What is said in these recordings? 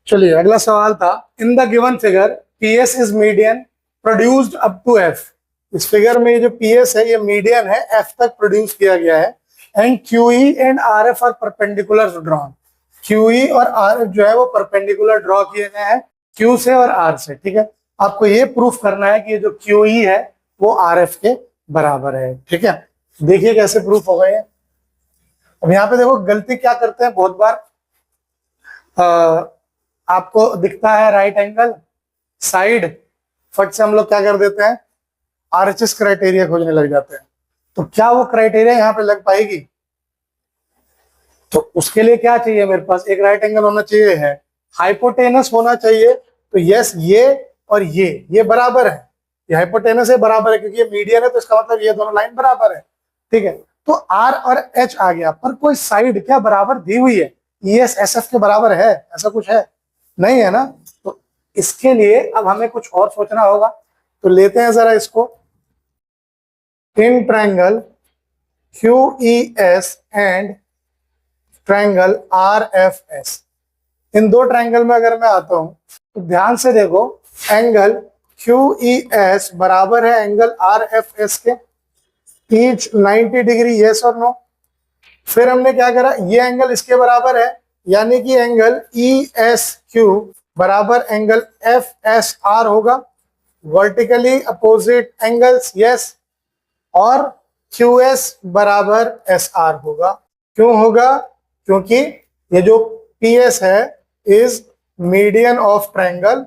चलिए अगला सवाल था, in the given figure PS is median produced up to F. इस फिगर में जो पीएस है ये मीडियन है, एफ तक प्रोड्यूस किया गया है। And QE and RF are perpendicular drawn. QE और आरएफ जो है वो परपेंडिकुलर ड्रॉ किए गए हैं क्यू से और आर से। ठीक है, आपको ये प्रूफ करना है कि ये जो क्यूई है वो आरएफ के बराबर है। ठीक है, देखिए कैसे प्रूफ हो गए। अब यहाँ पे देखो गलती क्या करते हैं, बहुत बार आपको दिखता है राइट एंगल साइड, फट से हम लोग क्या कर देते हैं, आरएचएस क्राइटेरिया खोजने लग जाते हैं। तो क्या वो क्राइटेरिया यहाँ पे लग पाएगी? तो उसके लिए क्या चाहिए मेरे पास, एक राइट एंगल होना चाहिए है, हाइपोटेनस होना चाहिए। तो यस, ये और ये बराबर है, ये हाइपोटेनस है, बराबर है, क्योंकि ये मीडियन है तो इसका मतलब ये दोनों लाइन बराबर है। ठीक है, तो आर और एच आ गया, पर कोई साइड क्या बराबर दी हुई है? ईएस एस एफ के बराबर है? ऐसा कुछ है नहीं है ना। तो इसके लिए अब हमें कुछ और सोचना होगा। तो लेते हैं जरा इसको, in triangle QES and triangle RFS, इन दो ट्रायंगल में अगर मैं आता हूं तो ध्यान से देखो, एंगल QES बराबर है एंगल RFS के, ईच 90 डिग्री, यस और नो। फिर हमने क्या करा, ये एंगल इसके बराबर है, यानी कि एंगल ESQ बराबर एंगल FSR होगा, वर्टिकली अपोजिट एंगल्स, यस। और QS बराबर SR होगा। क्यों होगा? क्योंकि ये जो PS है is median of triangle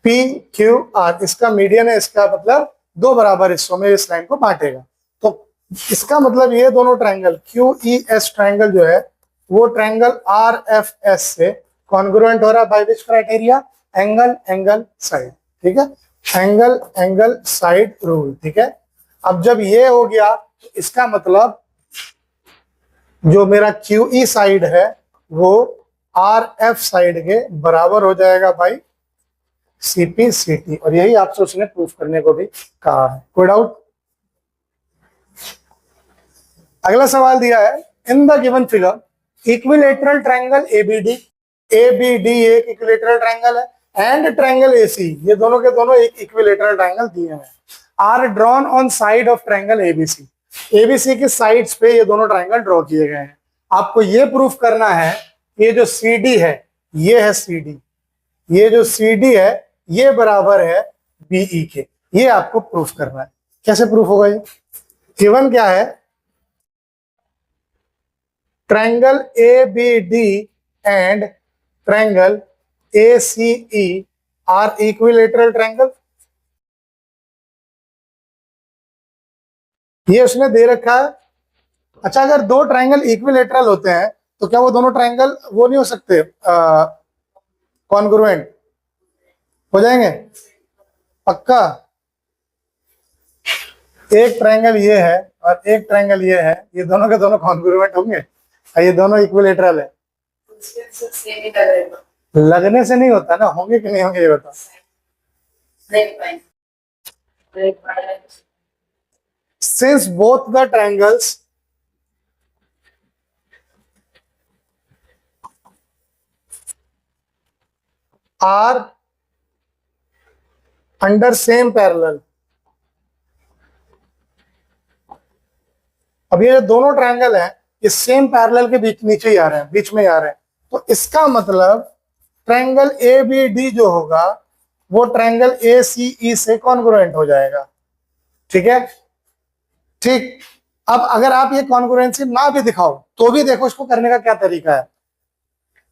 PQR, इसका मीडियन है, इसका मतलब दो बराबर हिस्सों में इस लाइन को बांटेगा। तो इसका मतलब ये दोनों ट्रायंगल QES ट्रायंगल जो है वो ट्रायंगल RFS से कॉन्ग्रुएंट हो रहा है by which criteria, angle angle side. ठीक है, एंगल एंगल साइड रूल। ठीक है, अब जब ये हो गया तो इसका मतलब जो मेरा QE साइड है वो RF साइड के बराबर हो जाएगा बाई CPCT, और यही आपसे उसने प्रूफ करने को भी कहा है। कोई डाउट? अगला सवाल दिया है, in the given figure equilateral triangle ABD एक इक्विलेटरल ट्रायंगल है, एंड ट्रायंगल AC, ये दोनों के दोनों एक इक्विलेटरल ट्रायंगल दिए हैं, are drawn on side of triangle ABC की साइड्स पे ये दोनों ट्रायंगल ड्रॉ किए गए हैं। आपको ये प्रूफ करना है, ये जो CD है, ये है CD, ये जो CD है ये बराबर है BE के, ये आपको प्रूफ करना है। कैसे प्रूफ होगा ये? गिवन क्या है, triangle ABD and triangle ACE are equilateral triangle. ये उसने दे रखा है। अच्छा, अगर दो ट्रायंगल इक्विलेटरल होते हैं तो क्या वो दोनों ट्रायंगल वो नहीं हो सकते, कॉन्ग्रुएंट हो जाएंगे? पक्का? एक ट्रायंगल ये है और एक ट्रायंगल ये है, ये दोनों के दोनों कॉन्ग्रुएंट होंगे? ये दोनों इक्विलेटरल है। लगने से नहीं होता ना, होंगे कि नहीं होंगे ये बताओ। Since both the triangles are under same parallel, अब ये दोनों ट्रायंगल हैं ये सेम पैरेलल के बीच नीचे ही आ रहे हैं, बीच में ही आ रहे हैं, तो इसका मतलब ट्रायंगल ABD जो होगा वो ट्रायंगल ACE से कॉन्ग्रुएंट हो जाएगा। ठीक है, ठीक। अब अगर आप ये कॉन्ग्रुएंसी ना भी दिखाओ तो भी देखो इसको करने का क्या तरीका है।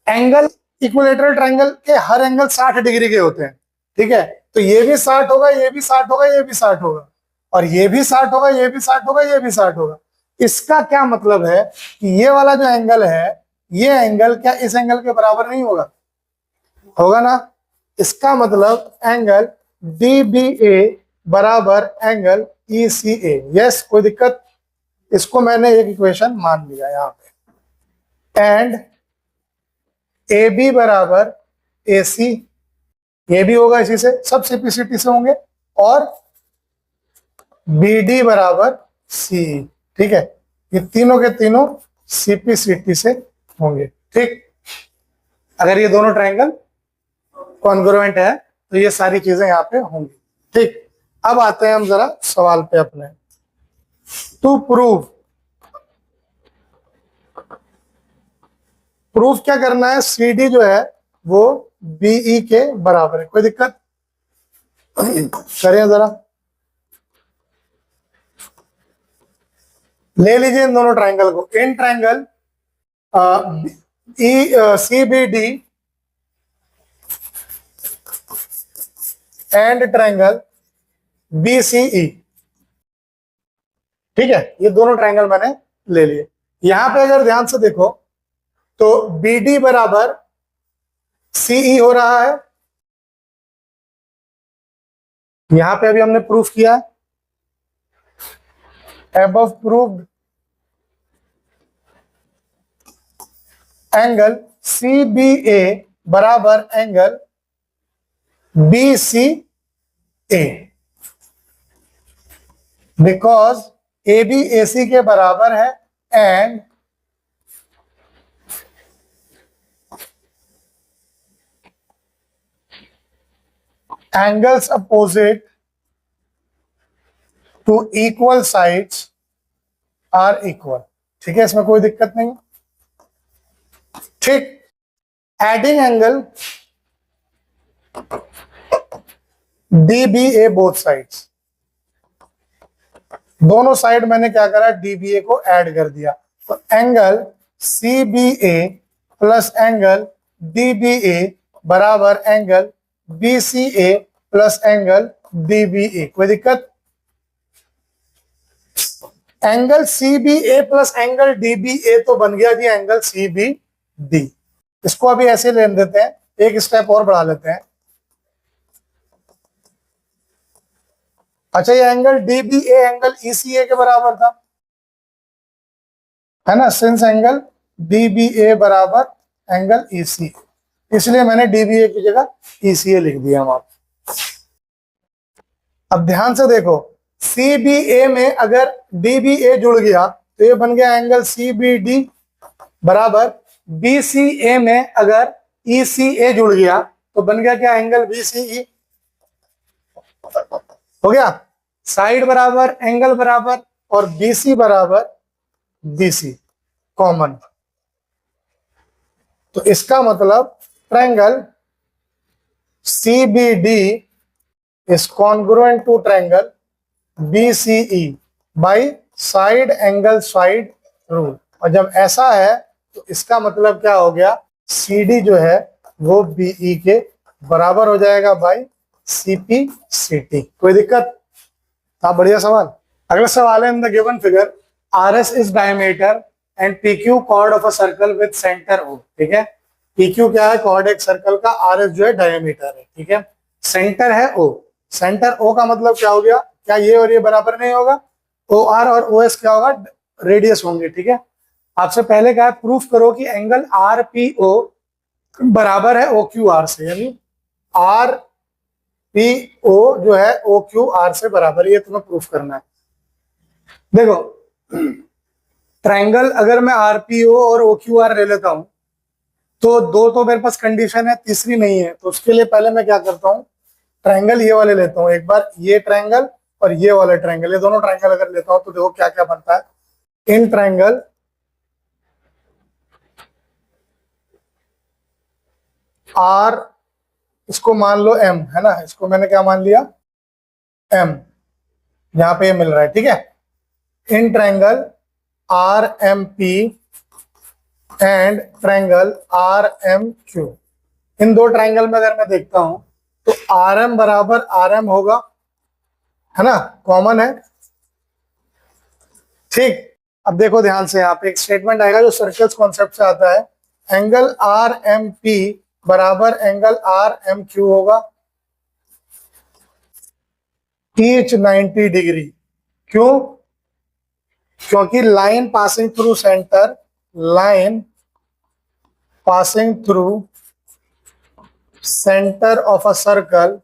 एंगल इक्विलेटरल ट्रायंगल के हर एंगल 60 डिग्री के होते हैं। ठीक है, तो ये भी 60 होगा, ये भी 60 होगा, ये भी 60 होगा, और ये भी 60 होगा, ये भी 60 होगा, ये भी 60 होगा। इसका क्या मतलब है कि ये वाला जो एंगल है ये एंगल क्या इस एंगल के बराबर नहीं होगा? होगा ना। इसका मतलब एंगल DBA बराबर एंगल ECA। यस, कोई दिक्कत? इसको मैंने एक इक्वेशन मान लिया यहाँ पे। एंड AB बराबर AC, ये भी होगा इसी से, सब CPCT से होंगे, और BD बराबर CE। ठीक है, ये तीनों के तीनों CPCT से होंगे। ठीक, अगर ये दोनों ट्रायंगल कॉन्ग्रुएंट है तो ये सारी चीजें यहाँ पे होंगी। ठीक, अब आते हैं हम जरा सवाल पे अपने। टू प्रूफ क्या करना है, सी डी जो है वो बीई के बराबर है। कोई दिक्कत करें जरा, ले लीजिए इन दोनों ट्रायंगल को। इन triangle C B D and triangle B C E. ठीक है, ये दोनों ट्रायंगल मैंने ले लिए। यहां पे अगर ध्यान से देखो तो बी डी बराबर सीई हो रहा है। यहां पे अभी हमने प्रूफ किया, above proved एंगल CBA बराबर angle BCA, because AB AC के बराबर है and angles opposite to equal sides are equal. ठीक है, इसमें कोई दिक्कत नहीं। ठीक, adding angle DBA both sides, दोनों साइड मैंने क्या करा, DBA को ऐड कर दिया। तो angle CBA plus angle DBA बराबर angle BCA plus angle DBA। कोई दिक्कत? Angle CBA plus angle DBA तो बन गया जी एंगल CBD। इसको अभी ऐसे लेने देते हैं, एक स्टेप और बढ़ा लेते हैं। अच्छा, ये एंगल DBA एंगल ECA के बराबर था, है ना, सिंस एंगल DBA बराबर एंगल ECA, इसलिए मैंने DBA की जगह ECA लिख दिया वहां। अब ध्यान से देखो, CBA में अगर DBA जुड़ गया तो ये बन गया एंगल CBD बराबर BCA में अगर ECA जुड़ गया तो बन गया क्या, एंगल BCE। हो गया, साइड बराबर एंगल बराबर और BC बराबर BC कॉमन। तो इसका मतलब triangle CBD is congruent to triangle BCE by side angle side rule। और जब ऐसा है तो इसका मतलब क्या हो गया, CD जो है वो BE के बराबर हो जाएगा बाई CPCT। कोई दिक्कत? था, बढ़िया सवाल। अगला सवाल है, in the given figure RS is diameter and PQ chord of a circle with centre O। ठीक है, PQ क्या है, कॉर्ड एक सर्कल का, RS जो है डायमीटर है। ठीक है, सेंटर है O। सेंटर O का मतलब क्या हो गया, क्या ये और ये बराबर नहीं होगा, OR और OS क्या होगा, रेडियस होंगे। ठीक है, आपसे पहले क्या है, प्रूफ करो कि एंगल RPO बराबर है OQR से, यानी RPO जो है OQR से बराबर, ये तुम्हें प्रूफ करना है। देखो, ट्रायंगल अगर मैं RPO और OQR ले लेता हूं तो दो तो मेरे पास कंडीशन है, तीसरी नहीं है। तो उसके लिए पहले मैं क्या करता हूं, ट्रायंगल ये वाले लेता हूं, एक बार ये ट्रायंगल और ये वाला ट्रायंगल, ये दोनों ट्रायंगल अगर लेता हूं तो देखो क्या क्या बनता है। इन ट्रायंगल R, इसको मान लो M, है ना, इसको मैंने क्या मान लिया, M, यहां पे ये मिल रहा है। ठीक है, in triangle RMP and triangle RMQ, इन दो ट्रायंगल में अगर मैं देखता हूं तो RM बराबर RM होगा, है ना, कॉमन है। ठीक, अब देखो ध्यान से, यहाँ पे एक स्टेटमेंट आएगा जो सर्कल्स कॉन्सेप्ट से आता है, एंगल RMP बराबर एंगल RMQ होगा, ईच 90 डिग्री। क्यों? क्योंकि line passing through centre, line passing through centre of a circle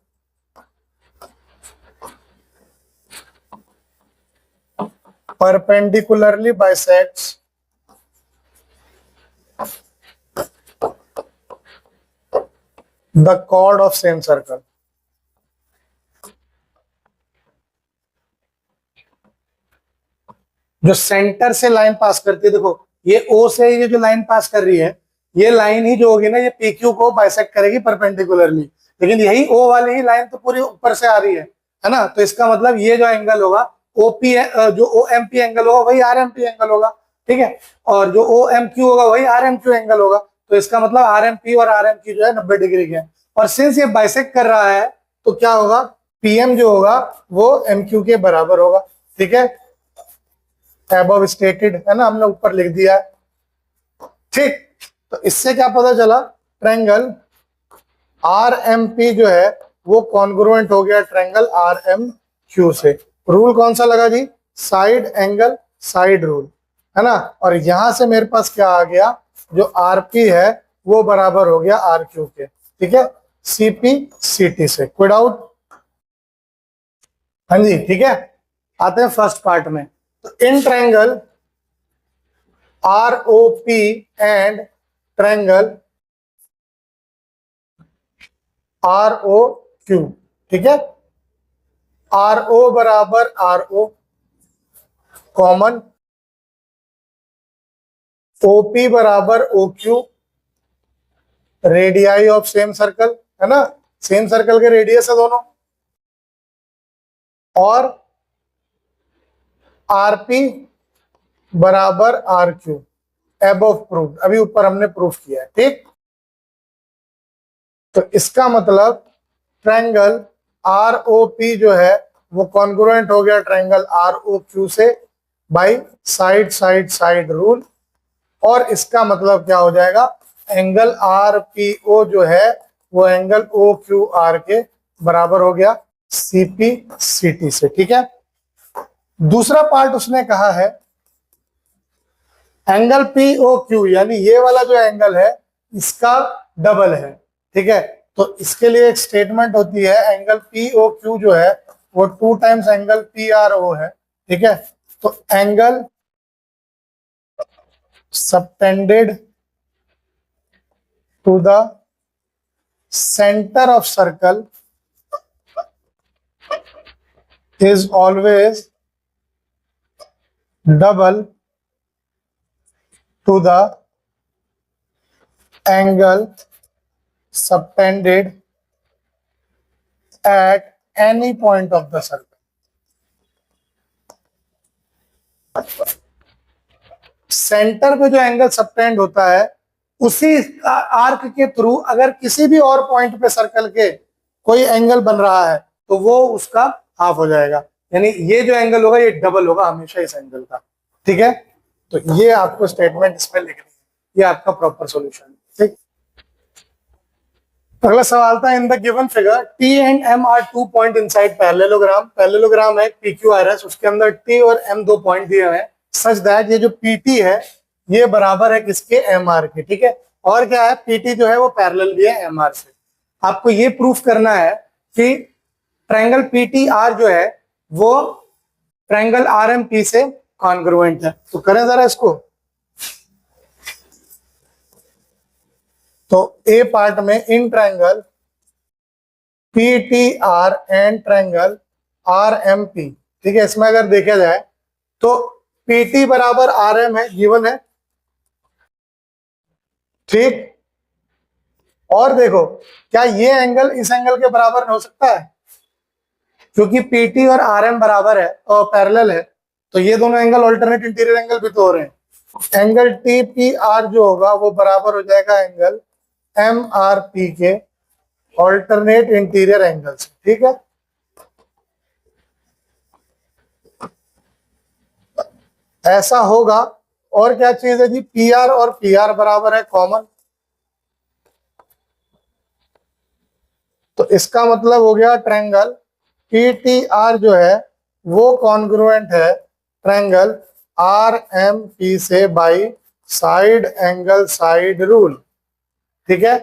perpendicularly bisects the chord of same circle. जो सेंटर से लाइन पास करती है, देखो ये ओ से ये जो लाइन पास कर रही है, ये लाइन ही जो होगी ना, ये पीक्यू को बाइसेक्ट करेगी परपेंडिकुलरली, लेकिन यही ओ वाली ही लाइन तो पूरी ऊपर से आ रही है ना। तो इसका मतलब ये जो एंगल होगा ओपी, जो ओ एम पी एंगल होगा वही आर एम पी एंगल होगा, ठीक है। और जो ओ एम क्यू होगा वही आर एम क्यू एंगल होगा। तो इसका मतलब आर एम पी और आर एम क्यू जो है 90 डिग्री के हैं। और सिंस ये बाइसेक्ट कर रहा है तो क्या होगा, पीएम जो होगा वो एम क्यू के बराबर होगा, ठीक है। अबव स्टेटेड है ना, हमने ऊपर लिख दिया है, ठीक। तो इससे क्या पता चला, ट्रायंगल आर एम पी जो है वो कॉन्ग्रुएंट हो गया ट्रायंगल आर एम क्यू से। रूल कौन सा लगा जी, साइड एंगल साइड रूल, है ना। और यहां से मेरे पास क्या आ गया, जो आर पी है वो बराबर हो गया आर क्यू के, ठीक है, सीपी सीटी से। कोई डाउट? हाँ जी, ठीक है। आते हैं फर्स्ट पार्ट में। तो in triangle R O P and triangle R O Q, ठीक है। आर ओ बराबर आर ओ कॉमन, ओपी बराबर O Q, radii of same circle, है ना, सेम सर्कल के रेडियस है दोनों। और आरपी बराबर आर क्यू, एबव प्रूफ, अभी ऊपर हमने प्रूफ किया है, ठीक। तो इसका मतलब ट्रायंगल आर ओ पी जो है वो कॉन्ग्रुएंट हो गया ट्रायंगल आर ओ क्यू से by side side side rule. और इसका मतलब क्या हो जाएगा, एंगल आर पी ओ जो है वो एंगल ओ क्यू आर के बराबर हो गया सीपी सीटी से, ठीक है। दूसरा पार्ट उसने कहा है एंगल पी ओ क्यू, यानी ये वाला जो एंगल है इसका डबल है, ठीक है। तो इसके लिए एक स्टेटमेंट होती है, एंगल पी ओ क्यू जो है वो 2 times angle P R O है, ठीक है। तो angle subtended to the centre of circle is always double to the angle subtended at any point of the circle। Centre पे जो एंगल सबटेंड होता है उसी आर्क के थ्रू अगर किसी भी और पॉइंट पे सर्कल के कोई एंगल बन रहा है तो वो उसका हाफ हो जाएगा, यानी ये जो एंगल होगा ये डबल होगा हमेशा इस एंगल का, ठीक है। तो ये आपको स्टेटमेंट इसमें लिखनी है, ये आपका प्रॉपर सॉल्यूशन, ठीक। अगला सवाल था, in the given figure T and M are 2 point inside parallelogram. Parallelogram है पी क्यू आर एस, उसके अंदर टी और एम 2 पॉइंट दिए हुए हैं, सच दैट ये जो पीटी है ये बराबर है किसके, एम आर के, ठीक है। और क्या है, पीटी जो है वो पैरेलल भी है एम आर से। आपको ये प्रूफ करना है कि ट्रायंगल पीटीआर जो है वो ट्रायंगल आरएमपी से कॉन्ग्रुएंट है। तो करें जरा इसको। तो ए पार्ट में in triangle PTR and triangle RMP, ठीक है, इसमें अगर देखा जाए तो पीटी बराबर आरएम है, गिवन है, ठीक। और देखो क्या ये एंगल इस एंगल के बराबर हो सकता है, क्योंकि पीटी और आरएम बराबर है और पैरेलल है, तो ये दोनों एंगल अल्टरनेट इंटीरियर एंगल भी तो हो रहे हैं। एंगल टी पी आर जो होगा वो बराबर हो जाएगा एंगल एम आर पी के अल्टरनेट इंटीरियर एंगल से, ठीक है। ऐसा होगा। और क्या चीज है जी, पी आर और पी आर बराबर है कॉमन, तो इसका मतलब हो गया ट्रायंगल पीटीआर जो है वो कॉन्ग्रुएंट है ट्रायंगल आरएमपी से by side angle side rule, ठीक है।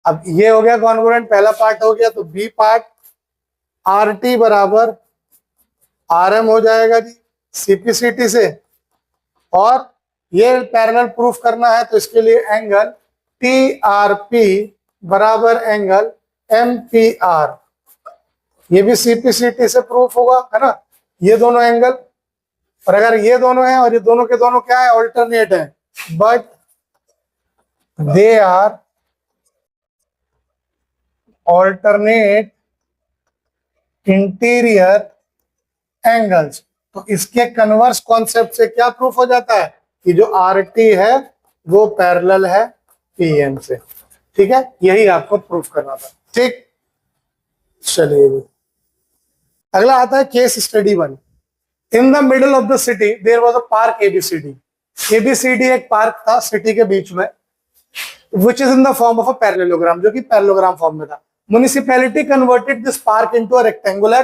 अब ये हो गया कॉन्ग्रुएंट, पहला पार्ट हो गया। तो बी पार्ट आर टी बराबर आर एम हो जाएगा जी सीपीसीटी से। और ये पैरेलल प्रूफ करना है तो इसके लिए एंगल टी आर पी बराबर एंगल MPR, ये भी CPCT से प्रूफ होगा, है ना, ये दोनों एंगल। और अगर ये दोनों हैं और ये दोनों के दोनों क्या है, ऑल्टरनेट है, but they are alternate interior angles. तो इसके कन्वर्स कॉन्सेप्ट से क्या प्रूफ हो जाता है कि जो RT है वो पैरेलल है PM से। ठीक है, यही आपको प्रूफ करना था। ठीक, चलिए अगला आता है case study 1। In the middle of the city there was a park ABCD। ABCD एक पार्क था सिटी के बीच में, which is in the form of a parallelogram, जो कि पैरेललोग्राम फॉर्म में था। Municipality converted this park into a rectangular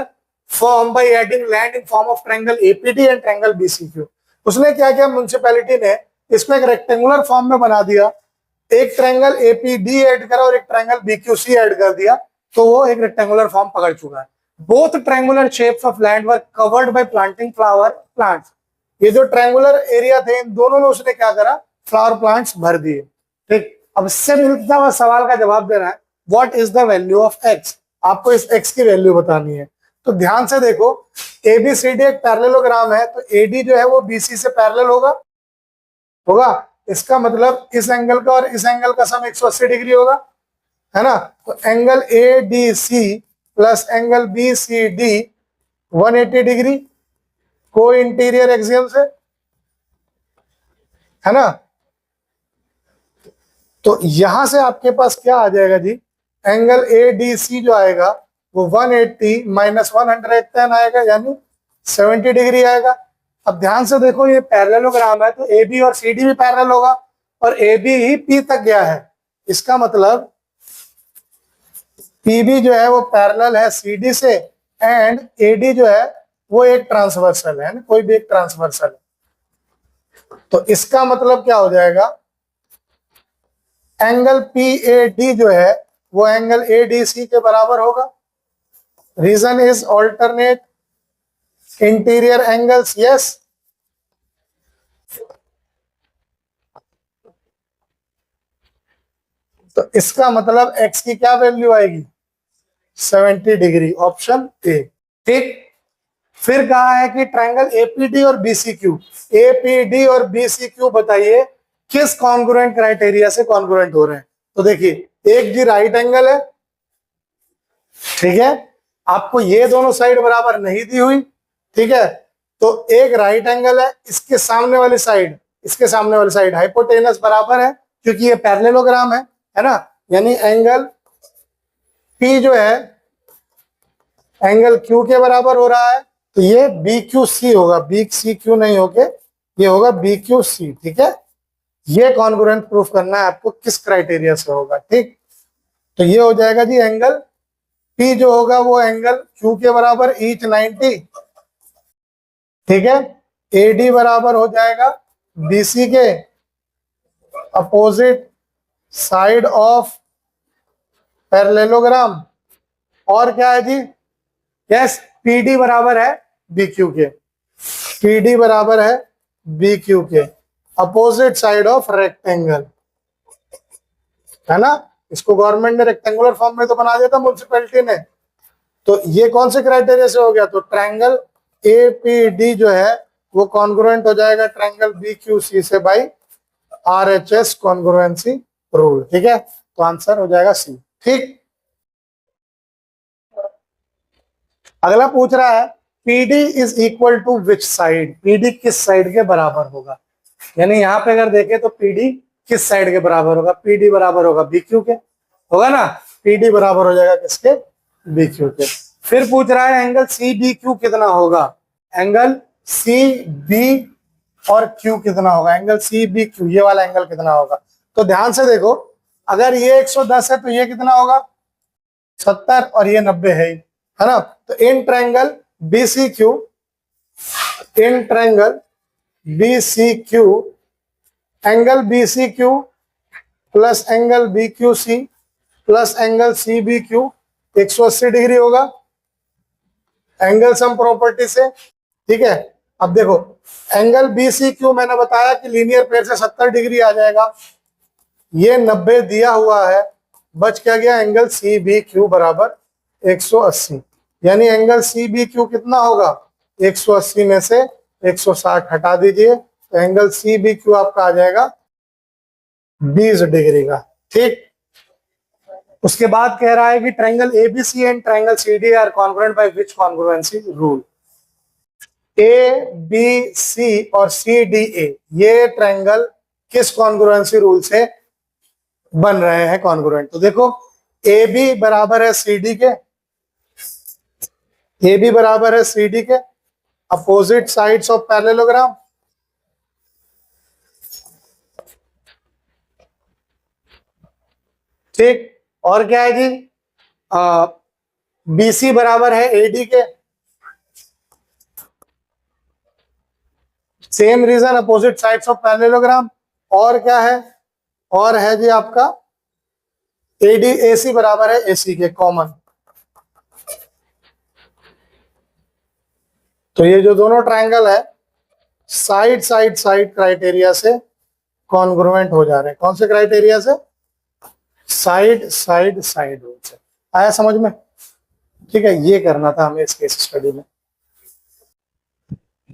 form by adding land in form of triangle APD and triangle BCQ। उसने क्या किया, म्युनिसिपैलिटी ने इसको एक रेक्टेंगुलर फॉर्म में बना दिया, एक ट्रायंगल APD ऐड करा और एक ट्रायंगल BQC ऐड कर दिया, तो वो एक रेक्टेंगुलर फॉर्म पकड़ चुका है। Both triangular shapes of land were covered by planting flower plants. ये जो ट्रायंगुलर एरिया थे इन दोनों में उसने क्या करा, फ्लावर प्लांट्स भर दिए। ठीक, अब इससे मिलता हुआ सवाल का जवाब दे रहा है, what is the value of x. आपको इस एक्स की वैल्यू बतानी है। तो ध्यान से देखो, ABCD एक पैरेललोग्राम है, तो AD जो है वो BC से पैरेलल होगा। इसका मतलब इस एंगल का और इस एंगल का सम 180 डिग्री होगा, है ना। तो angle ADC plus angle BCD 180 degree को इंटीरियर एक्सियम से, है ना। तो यहां से आपके पास क्या आ जाएगा जी, एंगल ADC जो आएगा वो 180 माइनस 110 आएगा, यानी 70 डिग्री आएगा। अब ध्यान से देखो, ये पैरेललोग्राम है तो AB और CD भी पैरेलल होगा, और AB ही P तक गया है। इसका मतलब PB जो है वो पैरेलल है CD से, एंड AD जो है वो एक ट्रांसवर्सल है ना, कोई भी एक ट्रांसवर्सल है। तो इसका मतलब क्या हो जाएगा, एंगल PAD जो है वो एंगल ADC के बराबर होगा। Reason is alternate interior angles, yes. तो इसका मतलब x की क्या वैल्यू आएगी, 70 डिग्री, ऑप्शन ए। ठीक, फिर कहा है कि ट्रायंगल APD और BCQ, APD और BCQ बताइए किस कॉन्ग्रुएंट क्राइटेरिया से कॉन्ग्रुएंट हो रहे हैं। तो देखिए, एक जी राइट एंगल है, ठीक है, आपको ये दोनों साइड बराबर नहीं दी हुई, ठीक है। तो एक राइट एंगल है, इसके सामने वाली साइड, इसके सामने वाली साइड हाइपोटेनस बराबर है, क्योंकि ये पैरेललोग्राम है ना, यानी एंगल P जो है एंगल Q के बराबर हो रहा है। तो ये BQC होगा, BCQ नहीं होके ये होगा BQC। ठीक है, ये कॉन्ग्रुएंट प्रूफ करना है आपको किस क्राइटेरिया से होगा। ठीक, तो ये हो जाएगा जी, एंगल P जो होगा वो एंगल Q के बराबर ईच 90, ठीक है। AD बराबर हो जाएगा BC के अपोजिट साइड ऑफ पैरेललोग्राम, और क्या है जी, यस, PD बराबर है BQ के, PD बराबर है BQ के अपोजिट साइड ऑफ रेक्टेंगल, है ना। इसको गवर्नमेंट ने रेक्टेंगुलर फॉर्म में तो बना दिया था म्युनिसिपैलिटी ने। तो ये कौन से क्राइटेरिया से हो गया, तो ट्रायंगल APD जो है वो कॉन्ग्रुएंट हो जाएगा ट्रायंगल BQC से बाय RHS कॉन्ग्रुएंसी रूल। ठीक है, तो आंसर हो जाएगा C। ठीक, अगला पूछ रहा है PD is equal to which side, PD किस साइड के बराबर होगा। यानी यहाँ पे अगर देखें तो PD किस साइड के बराबर होगा, PD बराबर होगा BQ के, होगा ना, PD बराबर हो जाएगा किसके, BQ के। फिर पूछ रहा है एंगल CBQ कितना होगा, एंगल CB और Q कितना होगा, एंगल CBQ ये वाला एंगल कितना होगा। तो ध्यान से देखो, अगर ये 110 है तो ये कितना होगा, 70, और ये 90 है ना। तो in triangle BCQ, in triangle BCQ, angle BCQ plus angle BQC plus angle CBQ 180 degree होगा एंगल सम प्रॉपर्टी से। ठीक है, अब देखो एंगल BCQ मैंने बताया कि लीनियर पेयर से 70 डिग्री आ जाएगा, ये 90 दिया हुआ है, बच क्या गया, एंगल सी बी क्यू बराबर 180, यानी एंगल सी बी क्यू कितना होगा, 180 में से 160 हटा दीजिए, तो एंगल सी बी क्यू आपका आ जाएगा 20 डिग्री का। ठीक, उसके बाद कह रहा है कि triangle ABC and triangle CD are congruent by which congruency rule. A B C और सी डी ए ये ट्रायंगल किस कॉन्ग्रुएंसी रूल से बन रहे हैं कॉन्ग्रुएंट? तो देखो ए बी बराबर है सी डी के, ए बी बराबर है सी डी के, अपोजिट साइड्स ऑफ पैरेललोग्राम, ठीक। और क्या है जी, बीसी बराबर है एडी के, same reason, opposite sides of parallelogram. और क्या है, और है जी आपका एडी एसी बराबर है एसी के, कॉमन। तो ये जो दोनों ट्रायंगल है साइड साइड साइड क्राइटेरिया से कॉन्ग्रुएंट हो जा रहे हैं। कौन से क्राइटेरिया से? साइड साइड साइड रूल से। आया समझ में? ठीक है, ये करना था हमें इस केस स्टडी में।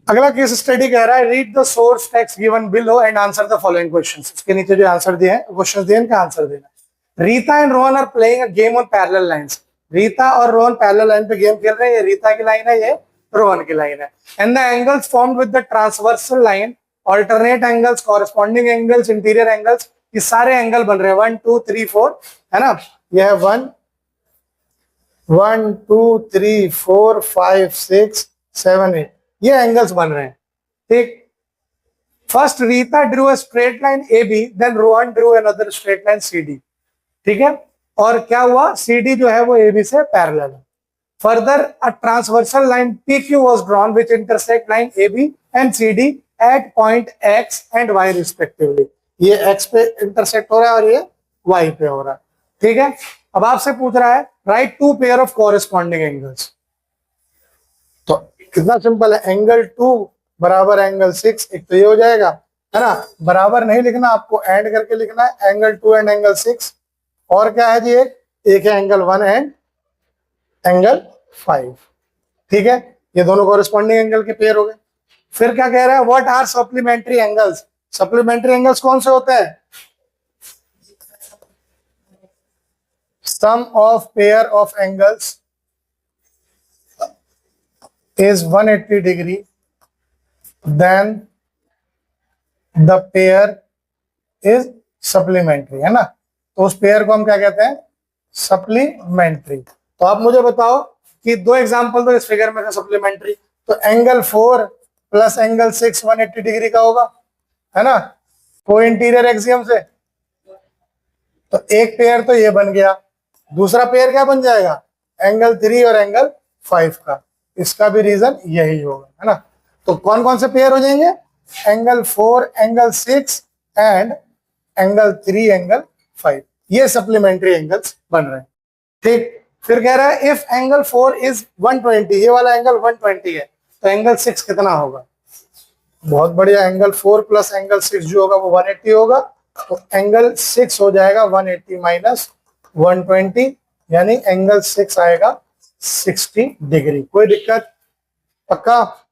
अगला केस स्टडी कह रहा है read the source text given below and answer the following questions. इसके नीचे जो आंसर दिए हैं, क्वेश्चंस दिए हैं, इनका आंसर देना। Rita and Rohan are playing a game on parallel lines. Rita और रोहन पैरेलल लाइन पे गेम खेल रहे हैं। ये रीता की लाइन है, ये रोहन की लाइन है। And the angles formed with the transversal line, alternate angles, corresponding angles, interior angles, ये सारे एंगल बन रहे हैं 1 2 3 4, है ना। यह है 1 1 2 3 4 5 6 7 8, ये एंगल्स बन रहे हैं। ठीक, first Rita drew a straight line A B, then Rohan drew another straight line C D. ठीक है, और क्या हुआ, सी डी जो है वो ए बी से पैरेलल है। Further a transversal line P Q was drawn which intersect line A B and C D at point X and Y respectively. ये एक्स पे इंटरसेक्ट हो रहा है और ये वाई पे हो रहा है। ठीक है, अब आपसे पूछ रहा है write two pair of corresponding angles. तो कितना सिंपल है, एंगल 2 बराबर एंगल 6, एक तो ये हो जाएगा, है ना। बराबर नहीं लिखना, आपको एंड करके लिखना है, एंगल 2 एंड एंगल 6। और क्या है जी, एक है एंगल 1 एंड एंगल 5। ठीक है, ये दोनों कॉरेस्पॉन्डिंग एंगल के पेयर हो गए। फिर क्या कह रहा है, what are supplementary angles. Supplementary angles कौन से होते हैं? Sum of pair of angles is 180 degree, then the pair is supplementary, है ना। तो उस पेयर को हम क्या कहते हैं, सप्लीमेंट्री। तो आप मुझे बताओ कि दो एग्जांपल दो इस फिगर में से सप्लीमेंट्री। तो एंगल 4 प्लस एंगल 6 180 डिग्री का होगा, है ना, को इंटीरियर एक्सियम से। तो एक पेयर तो ये बन गया, दूसरा पेयर क्या बन जाएगा, एंगल 3 और एंगल 5 का। इसका भी रीजन यही होगा, है ना। तो कौन कौन से पेयर हो जाएंगे, angle 4 angle 6 and angle 3 angle 5, ये सप्लीमेंट्री एंगल्स बन रहे हैं। ठीक, फिर कह रहा है इफ एंगल 4 इज 120, ये वाला एंगल 120 है, तो एंगल 6 कितना होगा। बहुत बढ़िया, एंगल 4 प्लस एंगल 6 जो होगा वो 180 होगा। तो एंगल 6 हो जाएगा 180 माइनस 120, यानी एंगल 6 आएगा 60 डिग्री। कोई दिक्कत? पक्का?